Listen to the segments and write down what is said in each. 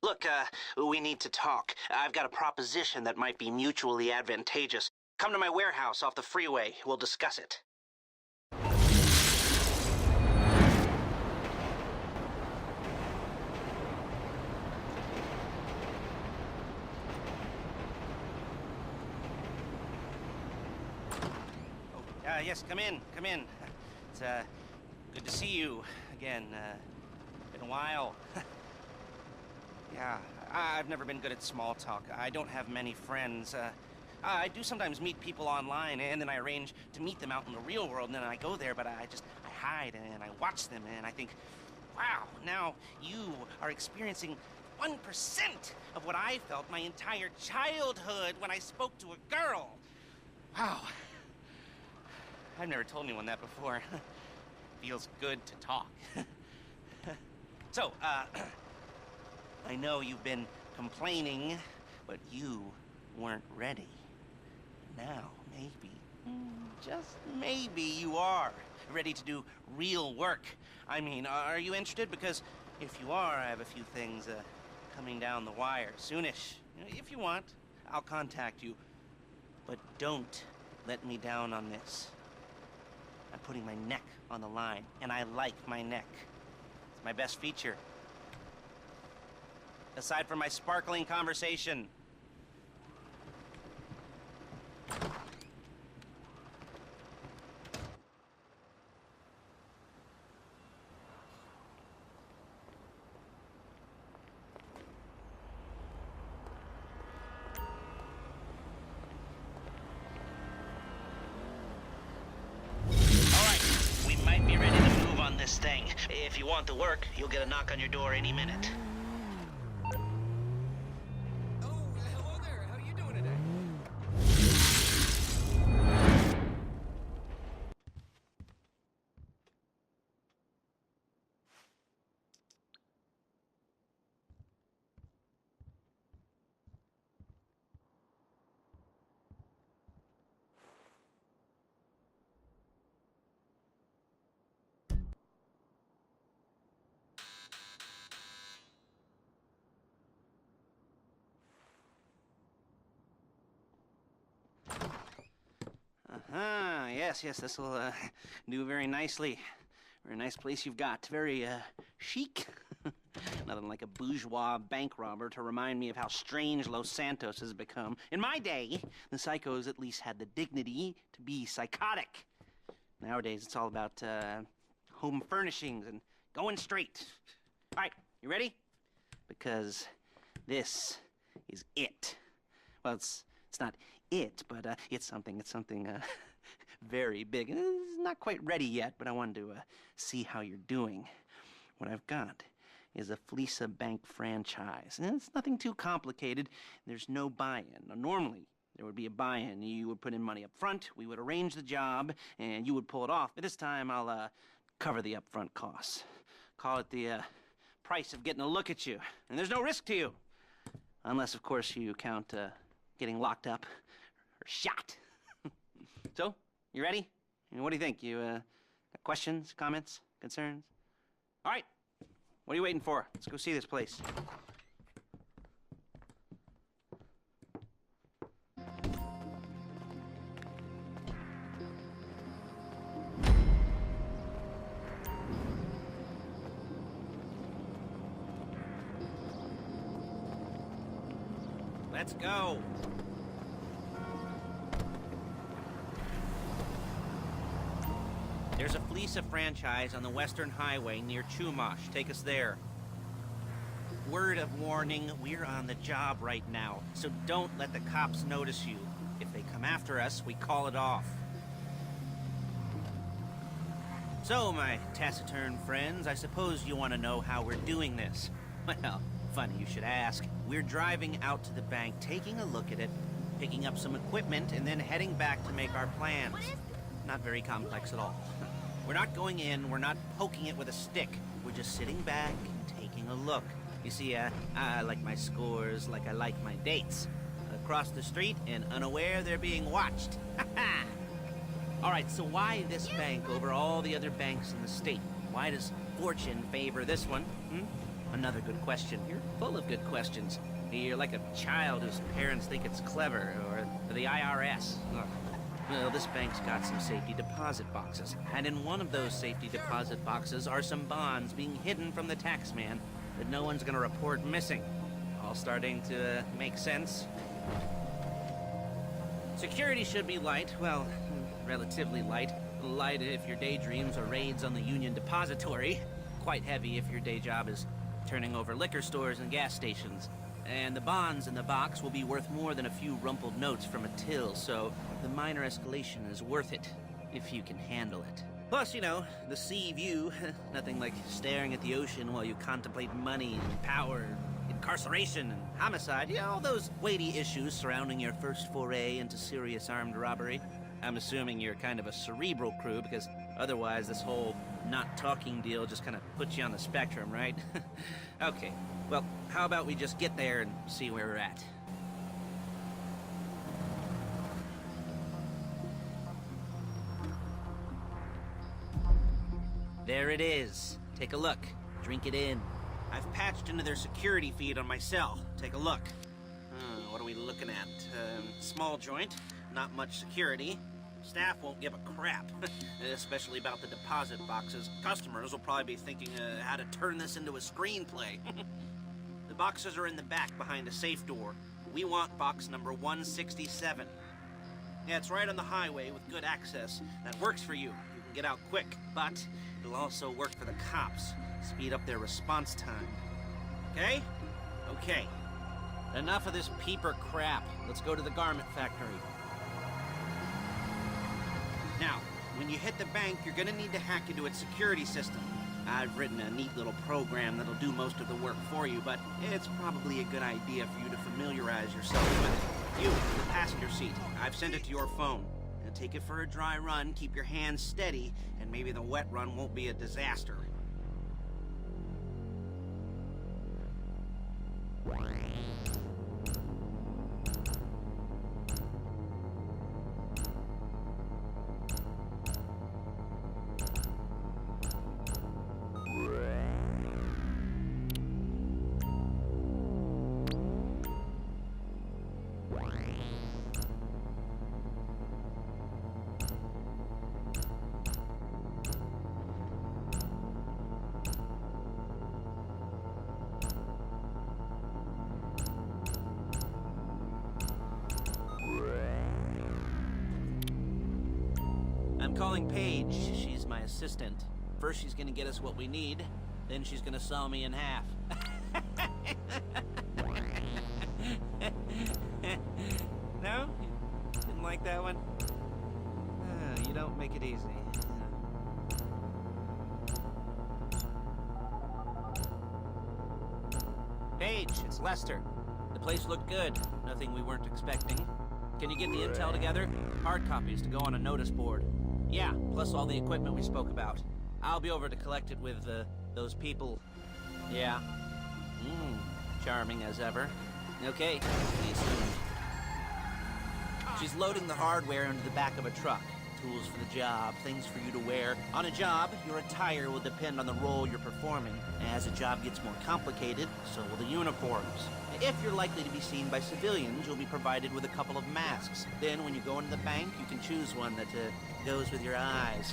Look, we need to talk. I've got a proposition that might be mutually advantageous. Come to my warehouse off the freeway. We'll discuss it. Yes, come in, come in. It's, good to see you again. Been a while. Yeah, I've never been good at small talk. I don't have many friends. I do sometimes meet people online, and then I arrange to meet them out in the real world, and then I go there, but I hide, and I watch them, and I think, wow, now you are experiencing 1% of what I felt my entire childhood when I spoke to a girl. Wow. I've never told anyone that before. Feels good to talk. So, I know you've been complaining, but you weren't ready. Now, maybe, just maybe you are ready to do real work. I mean, are you interested? Because if you are, I have a few things coming down the wire soonish. If you want, I'll contact you. But don't let me down on this. I'm putting my neck on the line, and I like my neck. It's my best feature. Aside from my sparkling conversation. This thing. If you want the work, you'll get a knock on your door any minute. Oh, hello there. How are you doing today? Yes, this will do very nicely. Very nice place you've got. Very chic. Nothing like a bourgeois bank robber to remind me of how strange Los Santos has become. In my day, the psychos at least had the dignity to be psychotic. Nowadays, it's all about home furnishings and going straight. All right, you ready? Because this is it. Well, it's not it, but it's something very big. It's not quite ready yet, but I wanted to see how you're doing. What I've got is a Fleeca bank franchise. And it's nothing too complicated. There's no buy-in. Now, normally, there would be a buy-in. You would put in money up front, we would arrange the job, and you would pull it off. But this time, I'll cover the upfront costs. Call it the price of getting a look at you. And there's no risk to you. Unless, of course, you count getting locked up or shot. So, you ready? What do you think? You got questions, comments, concerns? All right. What are you waiting for? Let's go see this place. Let's go. There's a Fleeca franchise on the Western Highway near Chumash. Take us there. Word of warning, we're on the job right now, so don't let the cops notice you. If they come after us, we call it off. So, my taciturn friends, I suppose you want to know how we're doing this. Well, funny you should ask. We're driving out to the bank, taking a look at it, picking up some equipment, and then heading back to make our plans. Not very complex at all. We're not going in, we're not poking it with a stick. We're just sitting back and taking a look. You see, I like my scores like I like my dates. Across the street and unaware they're being watched. All right, so why this bank over all the other banks in the state? Why does fortune favor this one? Another good question. You're full of good questions. You're like a child whose parents think it's clever, or the IRS. Ugh. Well, this bank's got some safety deposit boxes, and in one of those safety deposit boxes are some bonds being hidden from the tax man that no one's gonna report missing. All starting to make sense? Security should be light, well, relatively light. Light if your daydreams are raids on the Union Depository. Quite heavy if your day job is turning over liquor stores and gas stations. And the bonds in the box will be worth more than a few rumpled notes from a till, so the minor escalation is worth it, if you can handle it. Plus, you know, the sea view, nothing like staring at the ocean while you contemplate money and power, incarceration and homicide, yeah, all those weighty issues surrounding your first foray into serious armed robbery. I'm assuming you're kind of a cerebral crew, because otherwise this whole not talking deal just kind of puts you on the spectrum, right? Okay, well, how about we just get there and see where we're at? There it is. Take a look. Drink it in. I've patched into their security feed on my cell. Take a look. What are we looking at? Small joint, not much security. Staff won't give a crap, especially about the deposit boxes. Customers will probably be thinking how to turn this into a screenplay. The boxes are in the back behind a safe door. We want box number 167. Yeah, it's right on the highway with good access. That works for you. You can get out quick, but it'll also work for the cops. Speed up their response time. Okay? Okay. Enough of this peeper crap. Let's go to the garment factory. Now, when you hit the bank, you're gonna need to hack into its security system. I've written a neat little program that'll do most of the work for you, but it's probably a good idea for you to familiarize yourself with it. You, in the passenger seat, I've sent it to your phone. Now take it for a dry run, keep your hands steady, and maybe the wet run won't be a disaster. I'm calling Paige. She's my assistant. First she's gonna get us what we need, then she's gonna saw me in half. No? You didn't like that one? You don't make it easy. Paige, it's Lester. The place looked good. Nothing we weren't expecting. Can you get the intel together? Hard copies to go on a notice board. Yeah, plus all the equipment we spoke about. I'll be over to collect it with, those people. Yeah. Charming as ever. Okay, see you soon. She's loading the hardware into the back of a truck. Tools for the job, things for you to wear. On a job, your attire will depend on the role you're performing. As the job gets more complicated, so will the uniforms. If you're likely to be seen by civilians, you'll be provided with a couple of masks. Then, when you go into the bank, you can choose one that goes with your eyes.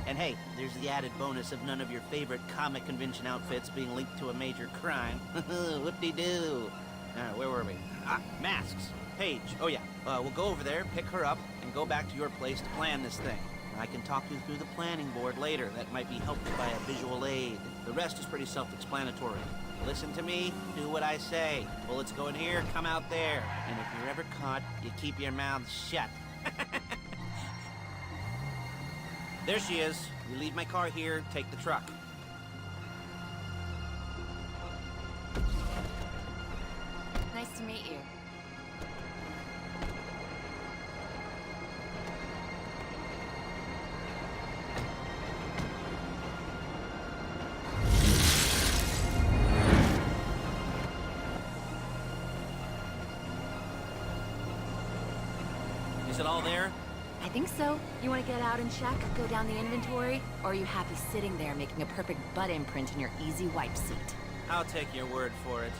And hey, there's the added bonus of none of your favorite comic convention outfits being linked to a major crime. Whoop-de-doo. Where were we? Masks. Paige. Oh yeah, we'll go over there, pick her up, and go back to your place to plan this thing. I can talk you through the planning board later. That might be helped by a visual aid. The rest is pretty self-explanatory. Listen to me, do what I say. Bullets go in here, come out there. And if you're ever caught, you keep your mouth shut. There she is. You leave my car here, take the truck. Nice to meet you. Is it all there? I think so. You want to get out and check, go down the inventory? Or are you happy sitting there making a perfect butt imprint in your easy wipe seat? I'll take your word for it.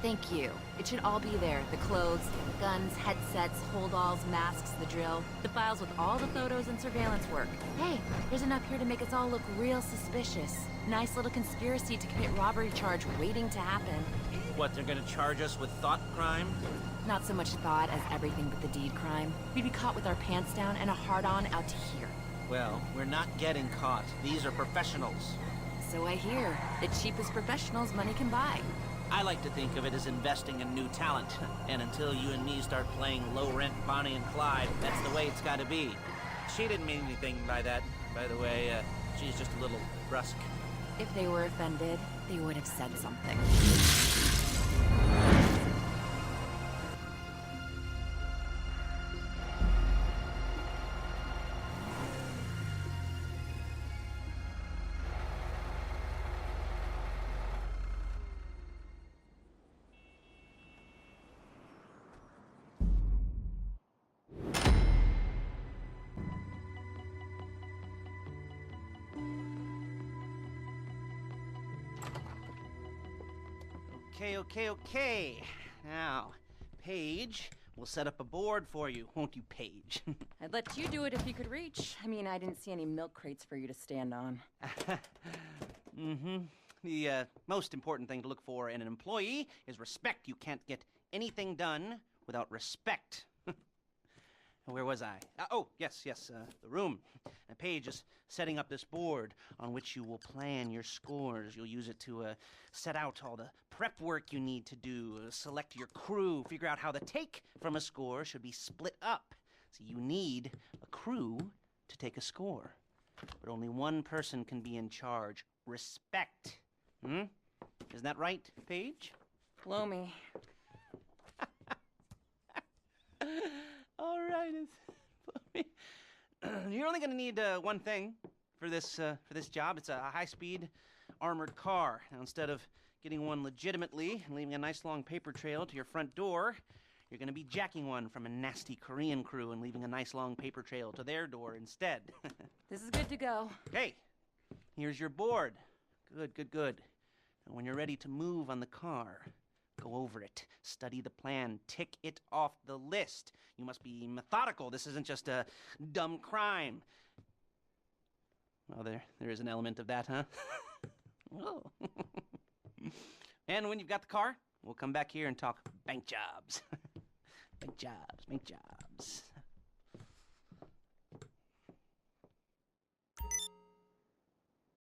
Thank you. It should all be there. The clothes, guns, headsets, holdalls, masks, the drill. The files with all the photos and surveillance work. Hey, there's enough here to make us all look real suspicious. Nice little conspiracy to commit robbery charge waiting to happen. What, they're gonna charge us with thought crime? Not so much thought as everything but the deed crime. We'd be caught with our pants down and a hard-on out to here. Well, we're not getting caught. These are professionals. So I hear. The cheapest professionals money can buy. I like to think of it as investing in new talent. And until you and me start playing low-rent Bonnie and Clyde, that's the way it's gotta be. She didn't mean anything by that, by the way. She's just a little brusque. If they were offended, they would have said something. Okay. Now, Paige, we'll set up a board for you, won't you, Paige? I'd let you do it if you could reach. I mean, I didn't see any milk crates for you to stand on. The most important thing to look for in an employee is respect. You can't get anything done without respect. Where was I? Yes, the room. Paige is setting up this board on which you will plan your scores. You'll use it to set out all the prep work you need to do, select your crew, figure out how the take from a score should be split up. So you need a crew to take a score. But only one person can be in charge. Respect. Isn't that right, Paige? Blow me. All right. You're only going to need one thing for this job. It's a high-speed armored car. Now, instead of getting one legitimately and leaving a nice long paper trail to your front door, you're going to be jacking one from a nasty Korean crew and leaving a nice long paper trail to their door instead. This is good to go. Hey, here's your board. Good. And when you're ready to move on the car, go over it, study the plan, tick it off the list. You must be methodical. This isn't just a dumb crime. Well, there is an element of that, huh? Oh. And when you've got the car, we'll come back here and talk bank jobs. Bank jobs.